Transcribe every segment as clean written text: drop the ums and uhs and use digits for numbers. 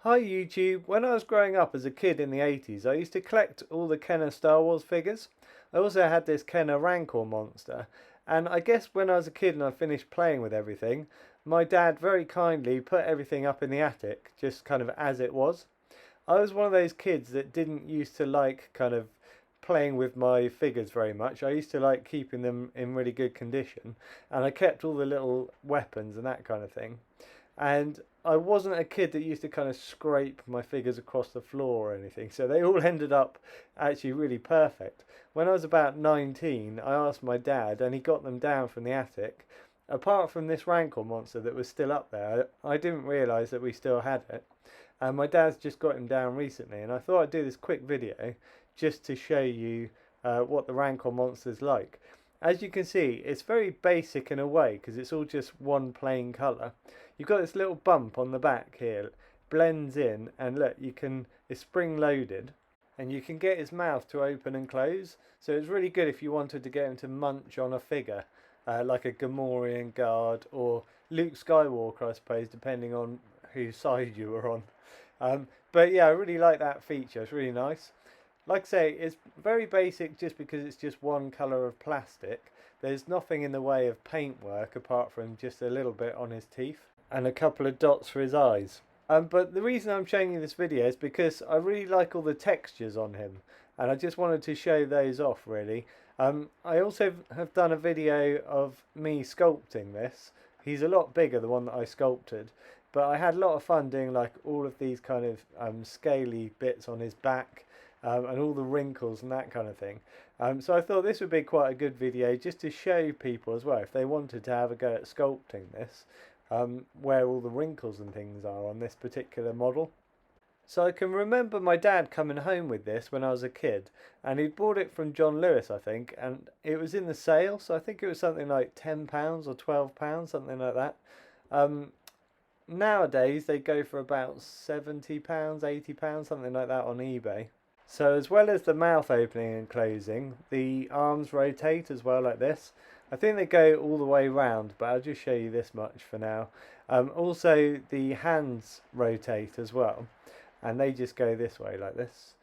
Hi YouTube, when I was growing up as a kid in the 80s, I used to collect all the Kenner Star Wars figures. I also had this Kenner Rancor Monster, and I guess when I was a kid and I finished playing with everything, my dad very kindly put everything up in the attic, just kind of as it was. I was one of those kids that didn't used to like kind of playing with my figures very much. I used to like keeping them in really good condition, and I kept all the little weapons and that kind of thing. And I wasn't a kid that used to kind of scrape my figures across the floor or anything, so they all ended up actually really perfect. When I was about 19, I asked my dad, and he got them down from the attic. Apart from this Rancor monster that was still up there, I didn't realise that we still had it. And my dad's just got him down recently, and I thought I'd do this quick video just to show you what the Rancor monster's like. As you can see, it's very basic in a way because it's all just one plain colour. You've got this little bump on the back here, blends in, and look, it's spring loaded, and you can get his mouth to open and close. So it's really good if you wanted to get him to munch on a figure, like a Gamorrean guard or Luke Skywalker, I suppose, depending on whose side you were on. But yeah, I really like that feature. It's really nice. Like I say, it's very basic just because it's just one colour of plastic. There's nothing in the way of paintwork apart from just a little bit on his teeth and a couple of dots for his eyes. But the reason I'm showing you this video is because I really like all the textures on him, and I just wanted to show those off really. I also have done a video of me sculpting this. He's a lot bigger, the one that I sculpted, but I had a lot of fun doing like all of these kind of scaly bits on his back. And all the wrinkles and that kind of thing. So I thought this would be quite a good video just to show people as well, if they wanted to have a go at sculpting this, where all the wrinkles and things are on this particular model. So I can remember my dad coming home with this when I was a kid, and he'd bought it from John Lewis, I think, and it was in the sale, so I think it was something like £10 or £12, something like that. Nowadays they go for about £70, £80, something like that on eBay. So as well as the mouth opening and closing, the arms rotate as well like this. I think they go all the way round, but I'll just show you this much for now. Also the hands rotate as well, and they just go this way like this.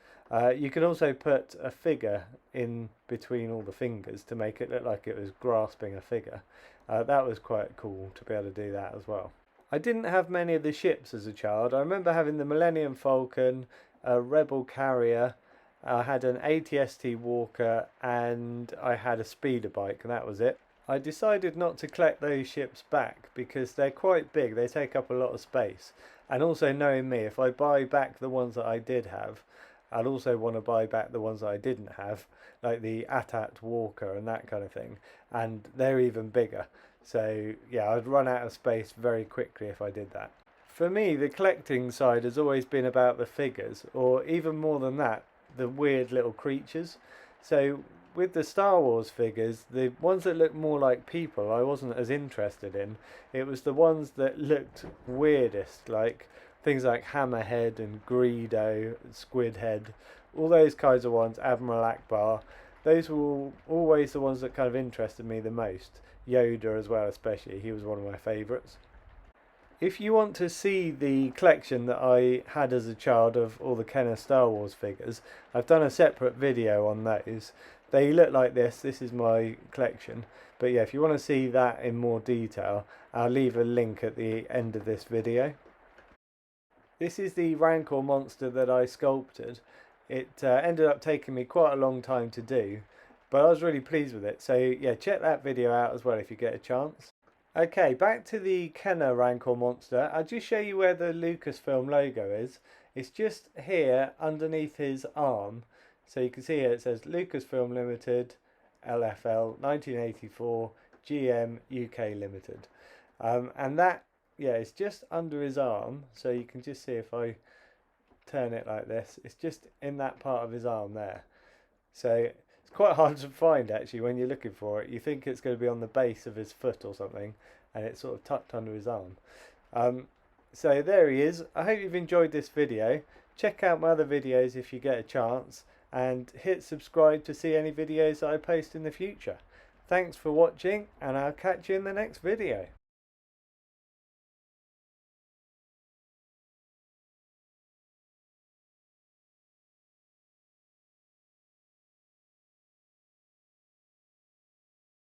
You can also put a figure in between all the fingers to make it look like it was grasping a figure. That was quite cool to be able to do that as well. I didn't have many of the ships as a child. I remember having the Millennium Falcon, a Rebel Carrier, I had an ATST Walker, and I had a speeder bike, and that was it. I decided not to collect those ships back because they're quite big, they take up a lot of space. And also, knowing me, if I buy back the ones that I did have, I'd also want to buy back the ones that I didn't have, like the AT-AT Walker and that kind of thing, and they're even bigger. So yeah, I'd run out of space very quickly if I did that. For me, the collecting side has always been about the figures, or even more than that, the weird little creatures. So with the Star Wars figures, the ones that look more like people I wasn't as interested in. It was the ones that looked weirdest, like things like Hammerhead and Greedo, Squidhead, all those kinds of ones, Admiral Akbar. Those were always the ones that kind of interested me the most. Yoda as well, especially, he was one of my favourites. If you want to see the collection that I had as a child of all the Kenner Star Wars figures, I've done a separate video on those. They look like this. This is my collection. But yeah, if you want to see that in more detail, I'll leave a link at the end of this video. This is the Rancor monster that I sculpted. It ended up taking me quite a long time to do, but I was really pleased with it. So yeah, check that video out as well if you get a chance. Okay, back to the Kenner Rancor Monster. I'll just show you where the Lucasfilm logo is. It's just here underneath his arm. So you can see here it says Lucasfilm Limited, LFL, 1984, GM, UK Limited. And that, yeah, it's just under his arm. So you can just see if I turn it like this, it's just in that part of his arm there. So quite hard to find actually when you're looking for it. You think it's going to be on the base of his foot or something, and it's sort of tucked under his arm. So there he is. I hope you've enjoyed this video. Check out my other videos if you get a chance, and hit subscribe to see any videos that I post in the future. Thanks for watching, and I'll catch you in the next video.